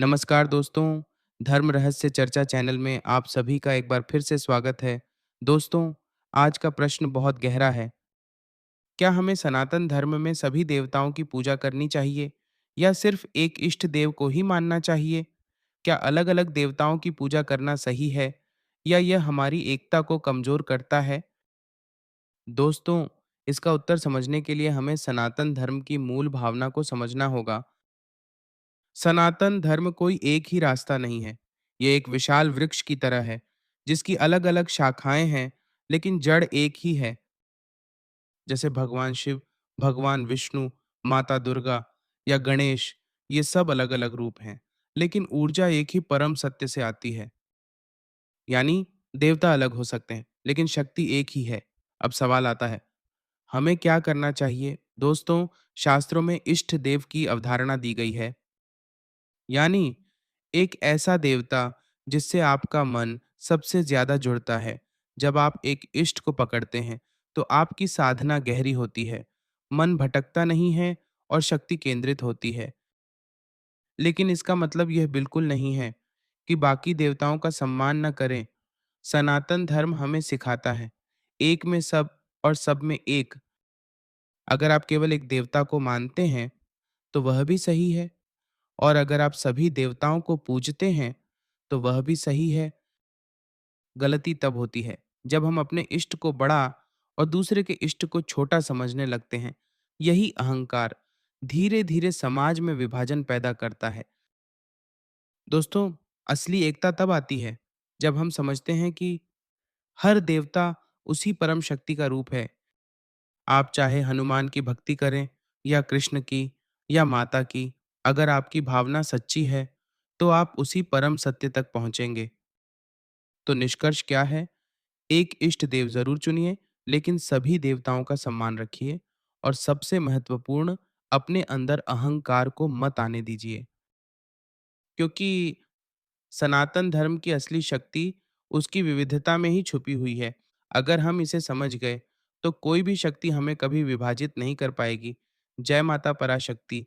नमस्कार दोस्तों, धर्म रहस्य चर्चा चैनल में आप सभी का एक बार फिर से स्वागत है। दोस्तों, आज का प्रश्न बहुत गहरा है। क्या हमें सनातन धर्म में सभी देवताओं की पूजा करनी चाहिए या सिर्फ एक इष्ट देव को ही मानना चाहिए? क्या अलग-अलग देवताओं की पूजा करना सही है या यह हमारी एकता को कमजोर करता है? दोस्तों, इसका उत्तर समझने के लिए हमें सनातन धर्म की मूल भावना को समझना होगा। सनातन धर्म कोई एक ही रास्ता नहीं है। ये एक विशाल वृक्ष की तरह है, जिसकी अलग-अलग शाखाएं हैं, लेकिन जड़ एक ही है। जैसे भगवान शिव, भगवान विष्णु, माता दुर्गा या गणेश, ये सब अलग-अलग रूप हैं, लेकिन ऊर्जा एक ही परम सत्य से आती है। यानी देवता अलग हो सकते हैं, लेकिन शक्ति एक ही है। अब सवाल आता है, हमें क्या करना चाहिए? दोस्तों, शास्त्रों में इष्ट देव की अवधारणा दी गई है। यानी एक ऐसा देवता जिससे आपका मन सबसे ज्यादा जुड़ता है। जब आप एक इष्ट को पकड़ते हैं तो आपकी साधना गहरी होती है, मन भटकता नहीं है और शक्ति केंद्रित होती है। लेकिन इसका मतलब यह बिल्कुल नहीं है कि बाकी देवताओं का सम्मान न करें। सनातन धर्म हमें सिखाता है, एक में सब और सब में एक। अगर आप केवल एक देवता को मानते हैं तो वह भी सही है, और अगर आप सभी देवताओं को पूजते हैं तो वह भी सही है। गलती तब होती है जब हम अपने इष्ट को बड़ा और दूसरे के इष्ट को छोटा समझने लगते हैं। यही अहंकार धीरे धीरे समाज में विभाजन पैदा करता है। दोस्तों, असली एकता तब आती है जब हम समझते हैं कि हर देवता उसी परम शक्ति का रूप है। आप चाहे हनुमान की भक्ति करें या कृष्ण की या माता की, अगर आपकी भावना सच्ची है तो आप उसी परम सत्य तक पहुंचेंगे। तो निष्कर्ष क्या है? एक इष्ट देव जरूर चुनिए, लेकिन सभी देवताओं का सम्मान रखिए, और सबसे महत्वपूर्ण, अपने अंदर अहंकार को मत आने दीजिए। क्योंकि सनातन धर्म की असली शक्ति उसकी विविधता में ही छुपी हुई है। अगर हम इसे समझ गए तो कोई भी शक्ति हमें कभी विभाजित नहीं कर पाएगी। जय माता पराशक्ति।